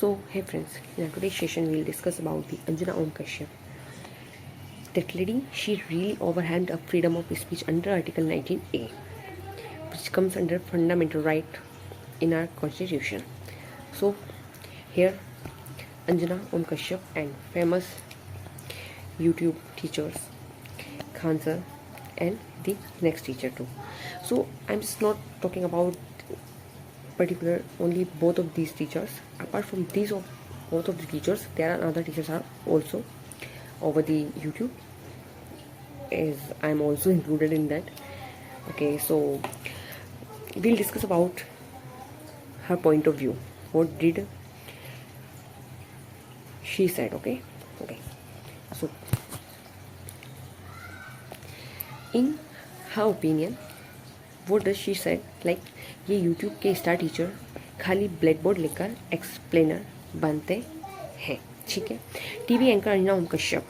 So, hey friends, in today's session we'll discuss about the Anjana Om Kashyap. That lady, she really overwhelmed of freedom of speech under Article 19A, which comes under fundamental right in our constitution. So, here Anjana Om Kashyap and famous YouTube teachers Khan sir and the next teacher too. So, I'm just not talking about particular only both of these teachers. Apart from these of both of the teachers, there are other teachers are also over the YouTube, as I'm also included in that. Okay, so we'll discuss about her point of view. What did she said? Okay. So in her opinion, what does she said? Like ये YouTube के star teacher खाली black board लेकर explainer बनते हैं, ठीक है. TV anchor Anjana Om Kashyap,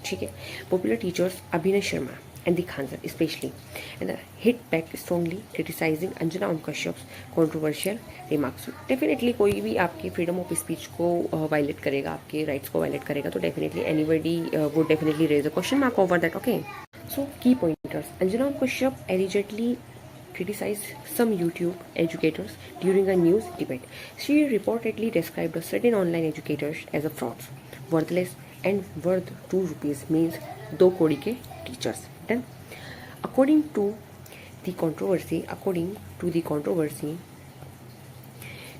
ठीक है. पॉपुलर टीचर्स अभिनय Sharma and the Khan sir especially, and hit back strongly criticizing Anjana Om Kashyap's controversial remarks. Definitely कोई भी आपकी freedom of speech को violate करेगा, आपके rights को violate करेगा, तो definitely anybody would definitely raise a question mark over that. Okay, so key pointers. Anjana Om Kashyap allegedly criticized some YouTube educators during a news debate. She reportedly described certain online educators as a frauds, worthless and worth 2 rupees, means 2 कौड़ी के teachers. Then, according to the controversy,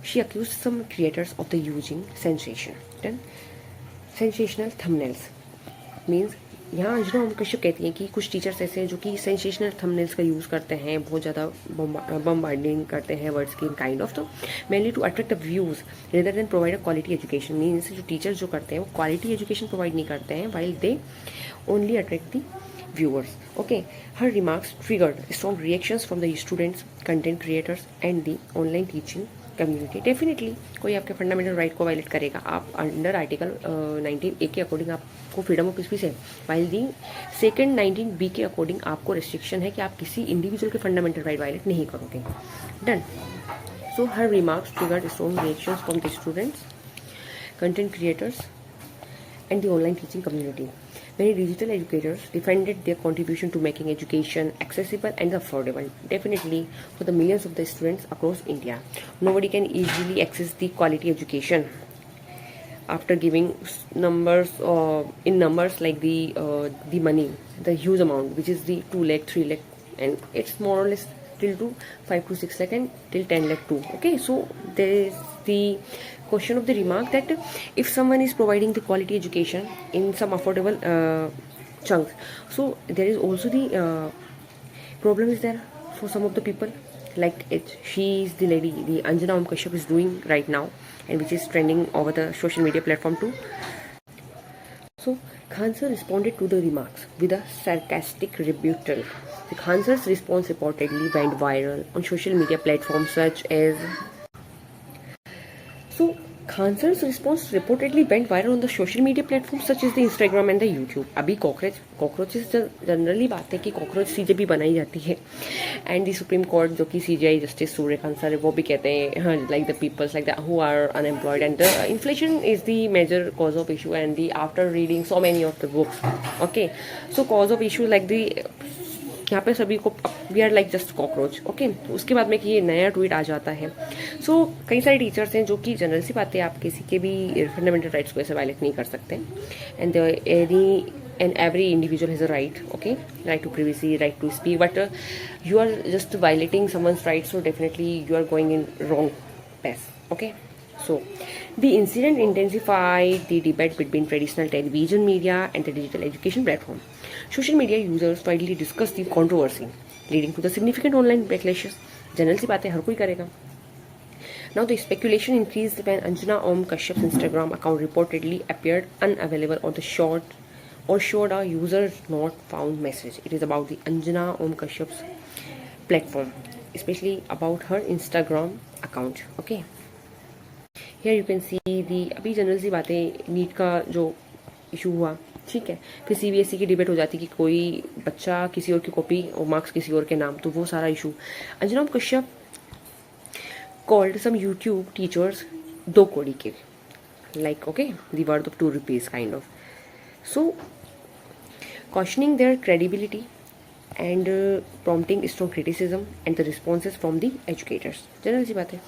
she accused some creators of the using sensational thumbnails. Means यहाँ अंजना ओम कश्यप कहती हैं कि कुछ teachers ऐसे हैं जो कि सेंसेशनल थंबनेल्स का यूज़ करते हैं, बहुत ज़्यादा बम्बार्डिंग करते हैं वर्ड्स की काइंड ऑफ, तो mainly to attract the views rather than provide a quality education. Means जो टीचर्स जो करते हैं वो क्वालिटी एजुकेशन प्रोवाइड नहीं करते हैं, while they only attract the viewers. Okay, her remarks triggered strong reactions from the students, content creators and the online teaching community. Definitely कोई आपके फंडामेंटल राइट को वायलेट करेगा. आप अंडर आर्टिकल 19A के according आपको फ्रीडम ऑफ स्पीच है, while the second 19B के according आपको रेस्ट्रिक्शन है कि आप किसी इंडिविजुअल के फंडामेंटल राइट वायलेट नहीं करोगे. Done. So her remarks triggered strong reactions from the students, content creators and the online teaching community. Many digital educators defended their contribution to making education accessible and affordable. Definitely, for the millions of the students across India, nobody can easily access the quality education after giving numbers in numbers like the money, the huge amount, which is the 2 lakh, 3 lakh, and it's more or less till to 5 to 6 lakh and till 10 lakh too. Okay, so there is the question of the remark that if someone is providing the quality education in some affordable chunks, so there is also the problem is there for some of the people, like she is the lady, the Anjana Om Kashyap is doing right now, and which is trending over the social media platform too. So Khan sir responded to the remarks with a sarcastic rebuttal. The Khan sir's response reportedly went viral on social media platforms such as Khan sir's response reportedly went viral on the social media platforms such as the Instagram and the YouTube. अभी cockroaches generally बात है कि cockroach CJ भी बनाई जाती है, and the supreme court जो कि CJI जस्टिस सूर्यकांत सर वो भी कहते हैं हाँ, like the peoples like the who are unemployed and the inflation is the major cause of issue, and the after reading so many of the books. Okay, so cause of issue like the यहाँ पे सभी को we are like just cockroach. Okay, उसके बाद में कि ये नया ट्वीट आ जाता है. सो कई सारे टीचर्स हैं जो कि जनरल सी बातें, आप किसी के भी फंडामेंटल राइट्स को ऐसे वायलेट नहीं कर सकते, and every individual has a right, okay, right to privacy, right to speak, but you are just violating someone's rights, so definitely you are going in wrong path. Okay, so the incident intensified the debate between traditional television media and the digital education platform. Social media users widely discussed the controversy, leading to the significant online backlashes. General सी बातें हर कोई करेगा. Now the speculation increased when Anjana Om Kashyap's Instagram account reportedly appeared unavailable on the showed a user not found message. It is about the Anjana Om Kashyap's platform, especially about her Instagram account. Okay, here you can see the अभी general सी बातें NEET का जो issue हुआ, ठीक है, फिर CBSE की डिबेट हो जाती कि कोई बच्चा किसी और की कॉपी और मार्क्स किसी और के नाम, तो वो सारा issue. Anjana Om Kashyap called some YouTube teachers 2 कौड़ी के. like okay, the worth of 2 rupees kind of. So cautioning their credibility and prompting strong criticism and the responses from the educators, general सी बात है.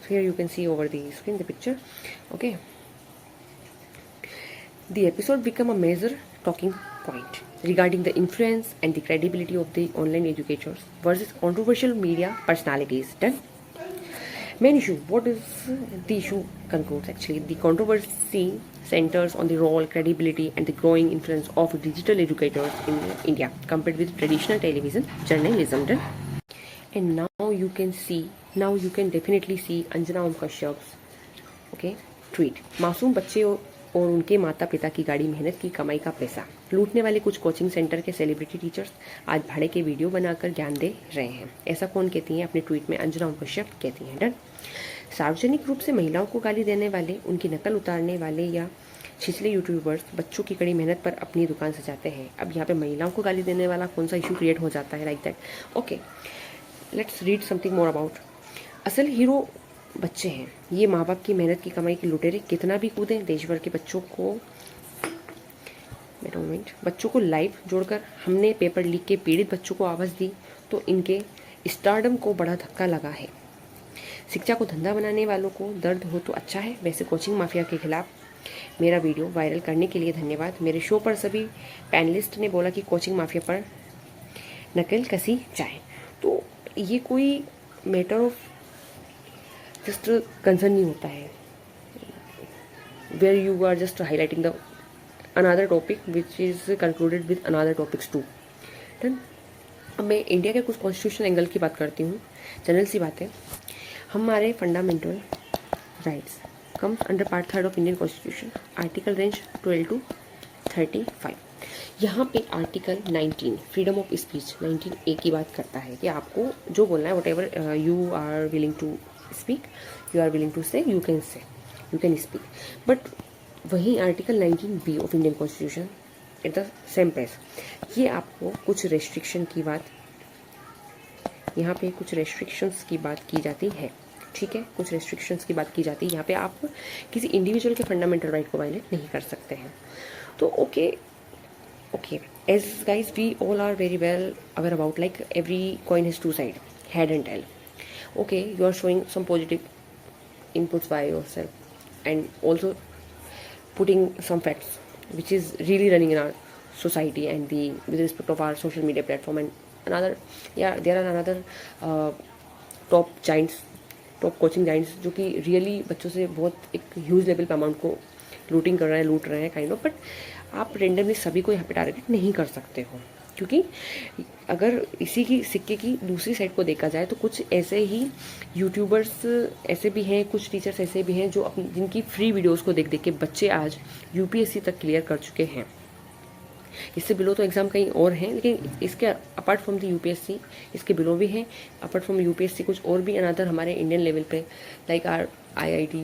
So here you can see over the screen the picture. Okay, the episode become a major talking point regarding the influence and the credibility of the online educators versus controversial media personalities. Done. Main issue. What is the issue concludes actually? The controversy centers on the role, credibility, and the growing influence of digital educators in India compared with traditional television journalism. Done. And now you can definitely see Anjana Om Kashyap's tweet. मासूम बच्चे और उनके माता पिता की गाड़ी मेहनत की कमाई का पैसा लूटने वाले कुछ कोचिंग सेंटर के सेलिब्रिटी टीचर्स आज भाड़े के वीडियो बनाकर ज्ञान दे रहे हैं. ऐसा कौन कहती है अपने ट्वीट में? अंजना ओम कश्यप कहती हैं. डन. सार्वजनिक रूप से महिलाओं को गाली देने वाले, उनकी नकल उतारने वाले या छिछले यूट्यूबर्स बच्चों की कड़ी मेहनत पर अपनी दुकान सजाते हैं. अब यहाँ पे महिलाओं को गाली देने वाला कौन सा इशू क्रिएट हो जाता है like that? Okay, let's read something more about. असल हीरो बच्चे हैं. ये माँ बाप की मेहनत की कमाई के लुटेरे कितना भी कूदें, देश भर के बच्चों को लाइव जोड़कर हमने पेपर लीक के पीड़ित बच्चों को आवाज़ दी तो इनके स्टारडम को बड़ा धक्का लगा है. शिक्षा को धंधा बनाने वालों को दर्द हो तो अच्छा है. वैसे कोचिंग माफिया के खिलाफ मेरा वीडियो वायरल करने के लिए धन्यवाद. मेरे शो पर सभी पैनलिस्ट ने बोला कि कोचिंग माफिया पर नकल कसी जाए. तो ये कोई मैटर ऑफ जस्ट कंसर्न नहीं होता है, where you are just highlighting the another topic which is concluded with another topics too. Done. अब मैं इंडिया के कुछ कॉन्स्टिट्यूशन एंगल की बात करती हूँ. जनरल सी बात है, हमारे fundamental rights comes under part 3 of Indian constitution, article range 12 to 35. यहाँ पे article 19 freedom of speech 19A की बात करता है कि आपको जो बोलना है, whatever you are willing to speak, you are willing to say, you can speak. But वहीं article 19B of Indian constitution at the same place, ये आपको कुछ रेस्ट्रिक्शन की बात, यहाँ पे कुछ रेस्ट्रिक्शंस की बात की जाती है. ठीक है, कुछ रेस्ट्रिक्शंस की बात की जाती है. यहाँ पे आप किसी इंडिविजुअल के फंडामेंटल राइट को वायलेट नहीं कर सकते हैं. तो okay, as guys we all are very well aware about like every coin has two sides, head and tail. Okay, you are showing some positive inputs by yourself and also putting some facts which is really running in our society and with respect of our social media platform. And there are another top coaching giants जो कि really बच्चों से बहुत एक huge level पे amount को लूट रहे हैं काइंड ऑफ. बट आप रेंडमली सभी को यहाँ पे टारगेट नहीं कर सकते हो, क्योंकि अगर इसी की सिक्के की दूसरी साइड को देखा जाए तो कुछ ऐसे ही यूट्यूबर्स ऐसे भी हैं, कुछ टीचर्स ऐसे भी हैं जो जिनकी फ्री वीडियोस को देख के बच्चे आज यूपीएससी तक क्लियर कर चुके हैं. इससे बिलो तो एग्ज़ाम कहीं और हैं, लेकिन इसके अपार्ट फ्रॉम द यूपीएससी इसके बिलो भी हैं. अपार्ट फ्रॉम यूपीएससी कुछ और भी अनदर हमारे इंडियन लेवल पे like our IIT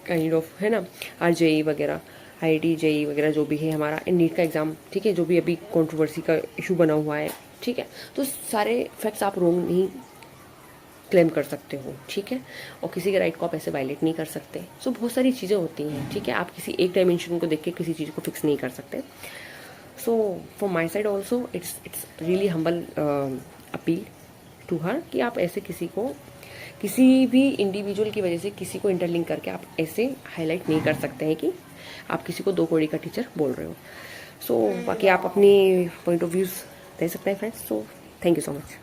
kind of है ना, RJE वगैरह, IIT JEE वगैरह जो भी है हमारा, नीट का एग्ज़ाम. ठीक है, जो भी अभी कंट्रोवर्सी का इशू बना हुआ है. ठीक है, तो सारे फैक्ट्स आप रॉन्ग नहीं क्लेम कर सकते हो. ठीक है, और किसी के राइट को आप ऐसे वायलेट नहीं कर सकते. सो बहुत सारी चीज़ें होती हैं. ठीक है, आप किसी एक डायमेंशन को देख के किसी चीज़ को फिक्स नहीं कर सकते. So from my side also it's really humble appeal to her कि आप ऐसे किसी भी इंडिविजुअल की वजह से किसी को इंटरलिंक करके आप ऐसे हाईलाइट नहीं कर सकते हैं कि आप किसी को 2 कौड़ी का टीचर बोल रहे हो. सो बाकी आप अपनी पॉइंट ऑफ व्यूज़ दे सकते हैं friends. So thank you so much.